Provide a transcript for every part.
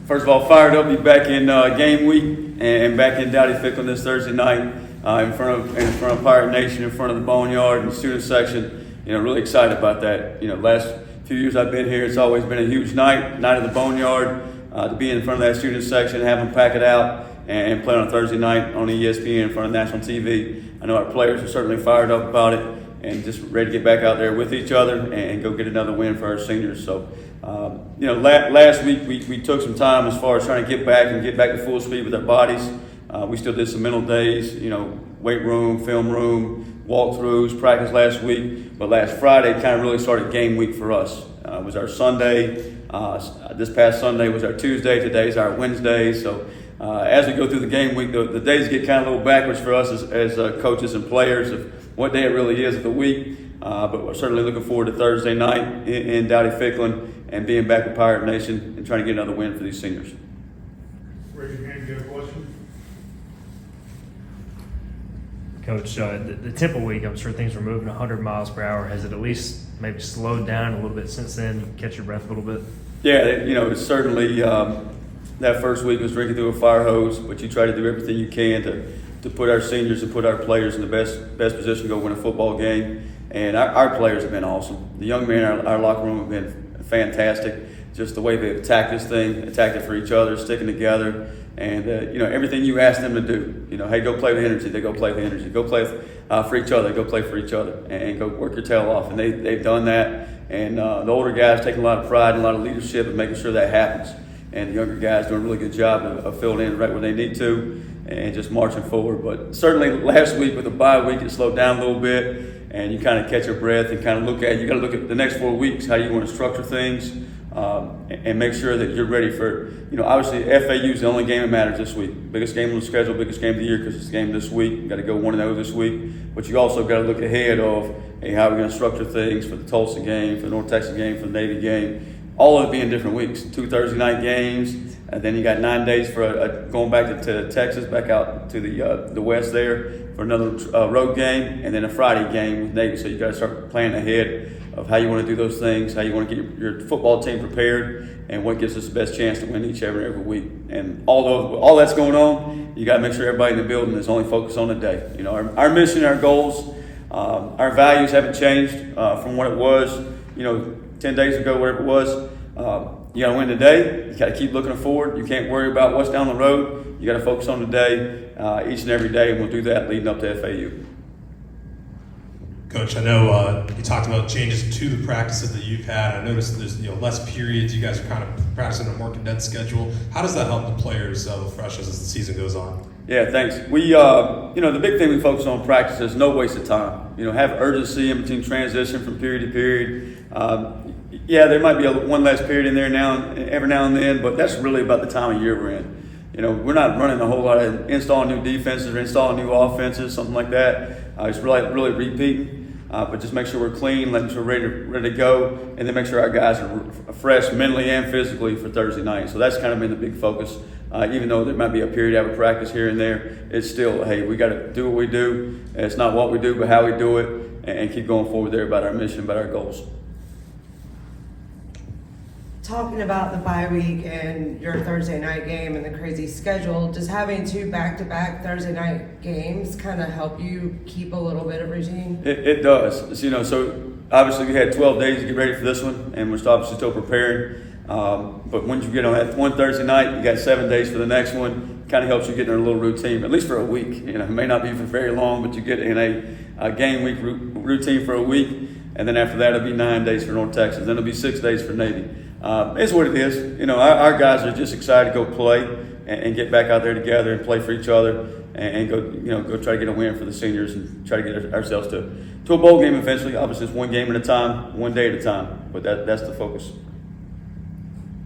First of all, fired up to be back in game week and back in Dowdy-Ficklin this Thursday night in front of Pirate Nation, in front of the Boneyard and the student section. Really excited about that. Last few years I've been here, it's always been a huge night of the Boneyard, to be in front of that student section, have them pack it out and play on a Thursday night on ESPN in front of national TV. I know our players are certainly fired up about it and just ready to get back out there with each other and go get another win for our seniors. So, last week we took some time as far as trying to get back to full speed with our bodies. We still did some mental days, weight room, film room, walkthroughs, practice last week. But last Friday kind of really started game week for us. It was our Sunday. This past Sunday was our Tuesday. Today's our Wednesday. So as we go through the game week, the days get kind of a little backwards for us as coaches and players of what day it really is of the week. But we're certainly looking forward to Thursday night in Dowdy-Ficklin and being back with Pirate Nation and trying to get another win for these seniors. Raise your hand, you got a question? Coach, the Temple week, I'm sure things were moving 100 miles per hour. Has it at least maybe slowed down a little bit since then? Catch your breath a little bit? Yeah, it's certainly that first week was drinking through a fire hose, but you try to do everything you can to put our seniors and put our players in the best position to go win a football game. And our players have been awesome. The young men in our locker room have been fantastic. Just the way they've attacked this thing, attacked it for each other, sticking together. And, everything you ask them to do, hey, go play the energy, they go play the energy. Go play for each other, go play for each other, and go work your tail off. And they've done that. And the older guys taking a lot of pride and a lot of leadership in making sure that happens. And the younger guys doing a really good job of filling in right where they need to and just marching forward. But certainly last week with the bye week, it slowed down a little bit. And you kind of catch your breath and kind of you got to look at the next 4 weeks, how you want to structure things and make sure that you're ready for, obviously FAU is the only game that matters this week. Biggest game on the schedule, biggest game of the year because it's the game this week. You got to go 1-0 this week. But you also got to look ahead of, hey, how are we going to structure things for the Tulsa game, for the North Texas game, for the Navy game. All of it being different weeks. 2 Thursday night games. And then you got 9 days for going back to Texas, back out to the west there for another road game, and then a Friday game with Navy. So you got to start planning ahead of how you want to do those things, how you want to get your football team prepared, and what gives us the best chance to win each every week. And all that's going on, you got to make sure everybody in the building is only focused on the day. Our mission, our goals, our values haven't changed from what it was, 10 days ago, whatever it was. You got to win today. You got to keep looking forward. You can't worry about what's down the road. You got to focus on today, each and every day, and we'll do that leading up to FAU. Coach, I know you talked about changes to the practices that you've had. I noticed there's less periods. You guys are kind of practicing a more condensed schedule. How does that help the players fresh as the season goes on? Yeah, thanks. We, the big thing we focus on in practice is no waste of time. Have urgency in between transition from period to period. Yeah, there might be one last period in there every now and then, but that's really about the time of year we're in. We're not running a whole lot of installing new defenses or installing new offenses, something like that. It's really repeating. But just make sure we're clean, letting sure we're ready to go, and then make sure our guys are fresh mentally and physically for Thursday night. So that's kind of been the big focus. Even though there might be a period of practice here and there, it's still, hey, we got to do what we do. It's not what we do, but how we do it, and keep going forward there about our mission, about our goals. Talking about the bye week and your Thursday night game and the crazy schedule, does having 2 back-to-back Thursday night games kind of help you keep a little bit of routine? It does. So obviously we had 12 days to get ready for this one, and we're obviously still preparing. But once you get on that one Thursday night, you got 7 days for the next one. Kind of helps you get in a little routine, at least for a week. It may not be for very long, but you get in a game week routine for a week, and then after that it'll be 9 days for North Texas. Then it'll be 6 days for Navy. It's what it is. Our guys are just excited to go play and get back out there together and play for each other and go try to get a win for the seniors and try to get ourselves to a bowl game eventually. Obviously, it's one game at a time, one day at a time, but that's the focus.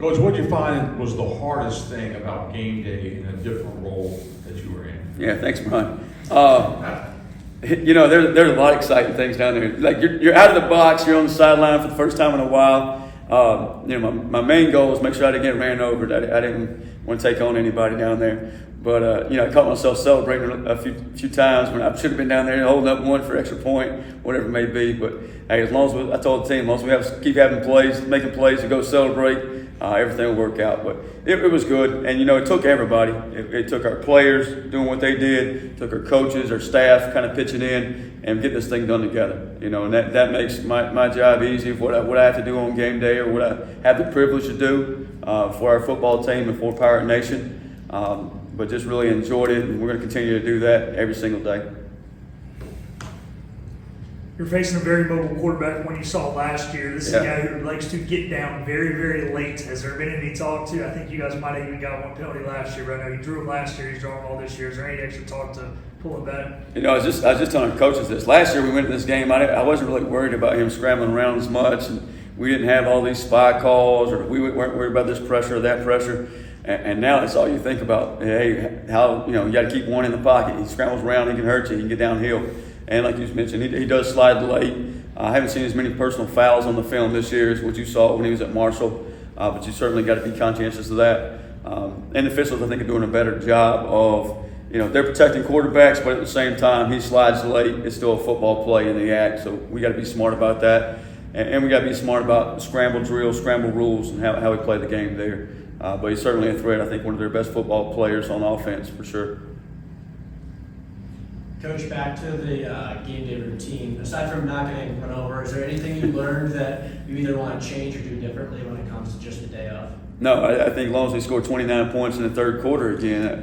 Coach, what did you find was the hardest thing about game day in a different role that you were in? Yeah, thanks, Brian. There's a lot of exciting things down there. Like you're out of the box, you're on the sideline for the first time in a while. My main goal was make sure I didn't get ran over. I didn't want to take on anybody down there. But, I caught myself celebrating a few times when I should have been down there holding up one for extra point, whatever it may be. But, hey, as long as I told the team, as long as we keep having plays, making plays to go celebrate, everything will work out. But it was good, and it took everybody. It took our players doing what they did, it took our coaches, our staff kind of pitching in and getting this thing done together. And that makes my job easy. What I have to do on game day, or what I have the privilege to do for our football team and for Pirate Nation. But just really enjoyed it, and we're going to continue to do that every single day. You're facing a very mobile quarterback when you saw last year. This is a guy who likes to get down very, very late. Has there been any talk to? I think you guys might have even got one penalty last year. Right now, you drew him last year. He's drawing all this year. Is there any extra talk to pull it back? I was just telling our coaches this. Last year we went to this game. I wasn't really worried about him scrambling around as much, and we didn't have all these spy calls, or we weren't worried about this pressure or that pressure. And now that's all you think about. Hey, how you got to keep one in the pocket. He scrambles around, he can hurt you, he can get downhill. And like you mentioned, he does slide late. I haven't seen as many personal fouls on the film this year as what you saw when he was at Marshall, but you certainly got to be conscientious of that. And officials, I think, are doing a better job of, they're protecting quarterbacks, but at the same time, he slides late. It's still a football play in the act, so we got to be smart about that. And we got to be smart about scramble drills, scramble rules, and how we play the game there. But he's certainly a threat. I think one of their best football players on offense, for sure. Coach, back to the game day routine. Aside from not getting run over, is there anything you learned that you either want to change or do differently when it comes to just the day off? No, I think as long as we score 29 points in the third quarter again,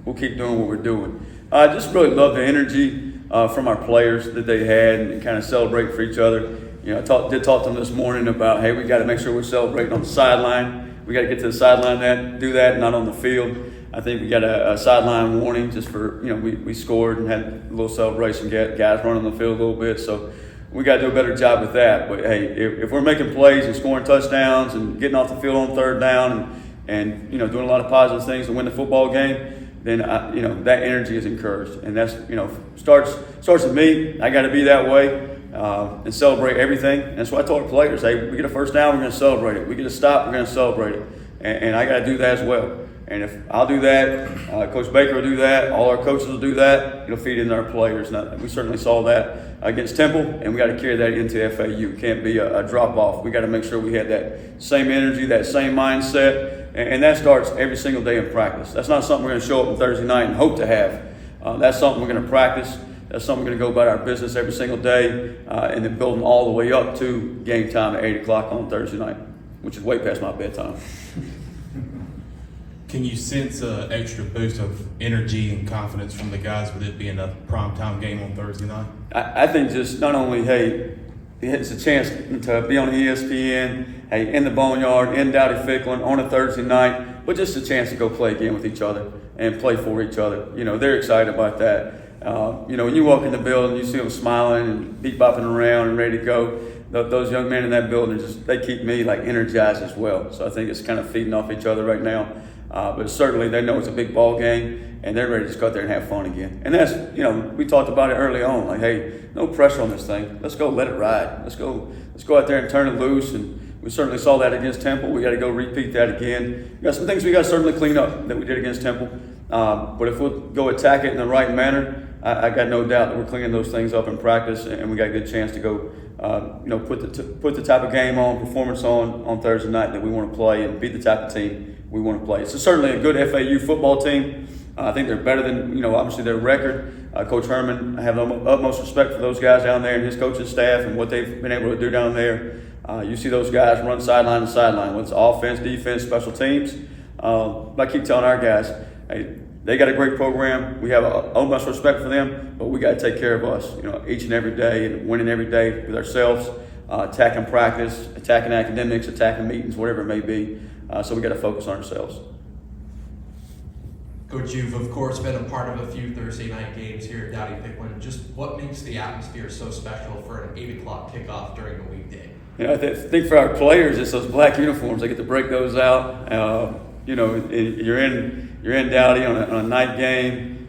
we'll keep doing what we're doing. I just really love the energy from our players that they had, and kind of celebrate for each other. I did talk to them this morning about, hey, we got to make sure we're celebrating on the sideline. We got to get to the sideline, do that, not on the field. I think we got a sideline warning just for, we scored and had a little celebration, guys running on the field a little bit. So we got to do a better job with that. But, hey, if we're making plays and scoring touchdowns and getting off the field on third down and doing a lot of positive things to win the football game, then, that energy is encouraged. And that's, starts with me. I got to be that way and celebrate everything. And that's why I told our players, hey, we get a first down, we're going to celebrate it. We get a stop, we're going to celebrate it. And I got to do that as well. And if I'll do that, Coach Baker will do that, all our coaches will do that, it'll feed into our players. Now, we certainly saw that against Temple, and we got to carry that into FAU. It can't be a drop-off. We got to make sure we have that same energy, that same mindset, and that starts every single day in practice. That's not something we're going to show up on Thursday night and hope to have. That's something we're going to practice. That's something we're going to go about our business every single day, and then building all the way up to game time at 8 o'clock on Thursday night, which is way past my bedtime. Can you sense an extra boost of energy and confidence from the guys with it being a primetime game on Thursday night? I think just not only, hey, it's a chance to be on ESPN, hey, in the Boneyard, in Dowdy Ficklin on a Thursday night, but just a chance to go play again with each other and play for each other. They're excited about that. When you walk in the building, you see them smiling and bebopping around and ready to go. Those young men in that building, they keep me energized as well. So I think it's kind of feeding off each other right now. But certainly they know it's a big ball game, and they're ready to just go out there and have fun again. And that's, we talked about it early on, hey, no pressure on this thing. Let's go let it ride. Let's go out there and turn it loose. And we certainly saw that against Temple. We got to go repeat that again. We got some things we got to certainly clean up that we did against Temple. But if we'll go attack it in the right manner, I got no doubt that we're cleaning those things up in practice, and we got a good chance to go, put the type of game on, performance on Thursday night that we want to play, and beat the type of team we want to play. It's certainly a good FAU football team. I think they're better than, obviously their record. Coach Herman, I have the utmost respect for those guys down there and his coaching staff and what they've been able to do down there. You see those guys run sideline to sideline, whether it's offense, defense, special teams. I keep telling our guys, hey, they got a great program. We have utmost respect for them, but we got to take care of us, each and every day, and winning every day with ourselves, attacking practice, attacking academics, attacking meetings, whatever it may be. So we got to focus on ourselves. Coach, you've of course been a part of a few Thursday night games here at Dowdy Ficklin. Just what makes the atmosphere so special for an 8 o'clock kickoff during the weekday? I think for our players, it's those black uniforms. They get to break those out. You're in Dowdy on a night game.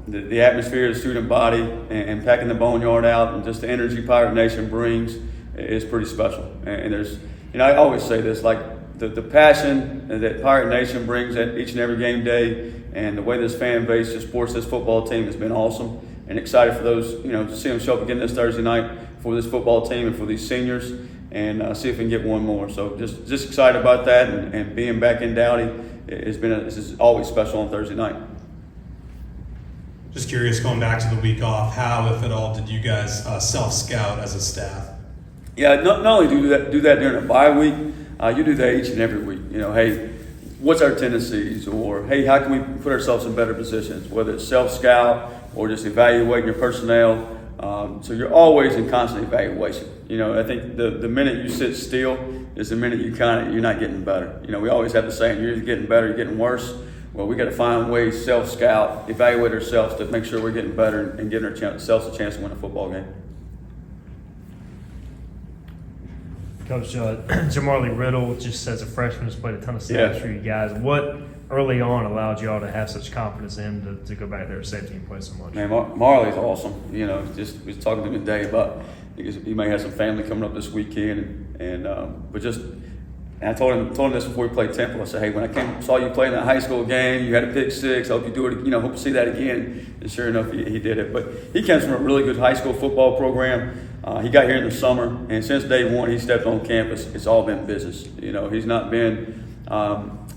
The atmosphere of the student body and packing the Boneyard out, and just the energy Pirate Nation brings is pretty special. And there's, I always say this, the passion that Pirate Nation brings at each and every game day, and the way this fan base just supports this football team has been awesome. And excited for those, to see them show up again this Thursday night for this football team and for these seniors. and see if we can get one more. So just excited about that, and being back in Dowdy this is always special on Thursday night. Just curious, going back to the week off, how, if at all, did you guys self-scout as a staff? Yeah, not only do that during a bye week, you do that each and every week. You know, hey, what's our tendencies, or hey, how can we put ourselves in better positions? Whether it's self-scout or just evaluating your personnel. So you're always in constant evaluation. You know, I think the minute you sit still is the minute you're not getting better. You know, we always have the saying, you're either getting better, you're getting worse. Well, we got to find ways, self-scout, evaluate ourselves to make sure we're getting better and giving ourselves a chance to win a football game. Coach, Marley Riddle, just as a freshman, has played a ton of snaps Yeah. for you guys. What early on allowed y'all to have such confidence in him to go back there at safety and play so much? Man, Marley's awesome. You know, just was talking to him today about he may have some family coming up this weekend, and I told him this before we played Temple. I said, hey, when I saw you play in that high school game, you had a pick six. I hope you do it. You know, hope to see that again. And sure enough, he did it. But he comes from a really good high school football program. He got here in the summer, and since day one, he stepped on campus. It's all been business. You know, he's not been.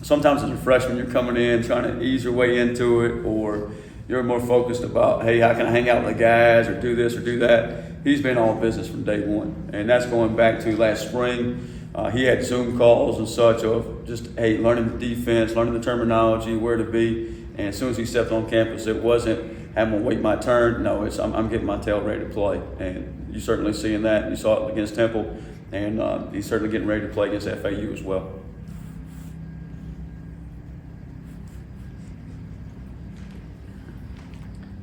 Sometimes as a freshman, you're coming in trying to ease your way into it, or you're more focused about, hey, how can I hang out with the guys, or do this or do that. He's been all business from day one, and that's going back to last spring. He had Zoom calls and such of just, hey, learning the defense, learning the terminology, where to be. And as soon as he stepped on campus, it wasn't, I'm going to wait my turn. No, it's I'm getting my tail ready to play. And you're certainly seeing that. You saw it against Temple, and he's certainly getting ready to play against FAU as well.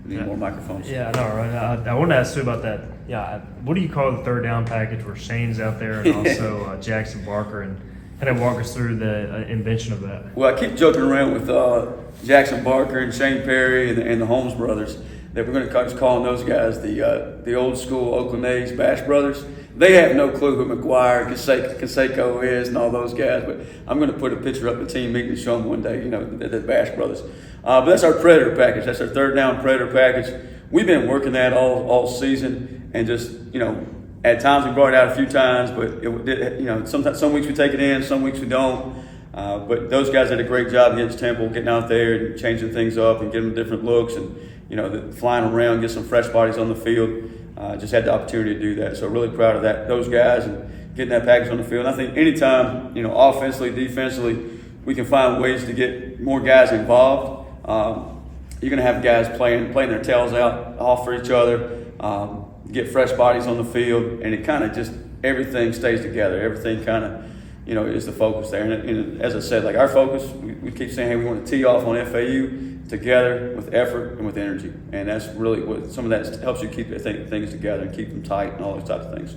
Need more microphones. Yeah, I know, right? I wanted to ask you about that. Yeah, what do you call the third down package where Shane's out there and also Jackson Barker, and kind of walk us through the invention of that? Well, I keep joking around with Jackson Barker and Shane Perry and the Holmes brothers that we're going to start calling those guys the old school Oakland A's Bash brothers. They have no clue who McGuire, Canseco is, and all those guys. But I'm going to put a picture up at the team meeting and show them one day. You know, the Bash brothers. But that's our Predator package. That's our third down Predator package. We've been working that all season, and just, you know, at times we brought it out a few times, but some weeks we take it in, some weeks we don't. But those guys did a great job against Temple, getting out there and changing things up and giving them different looks, and flying around, get some fresh bodies on the field. Just had the opportunity to do that, so really proud of those guys and getting that package on the field. And I think anytime, offensively, defensively, we can find ways to get more guys involved. You're going to have guys playing their tails out, off for each other, get fresh bodies on the field, and it kind of just everything stays together. Everything kind of, is the focus there. And as I said, like our focus, we keep saying, hey, we want to tee off on FAU together with effort and with energy, and that's really what some of that helps you keep things together and keep them tight and all those types of things.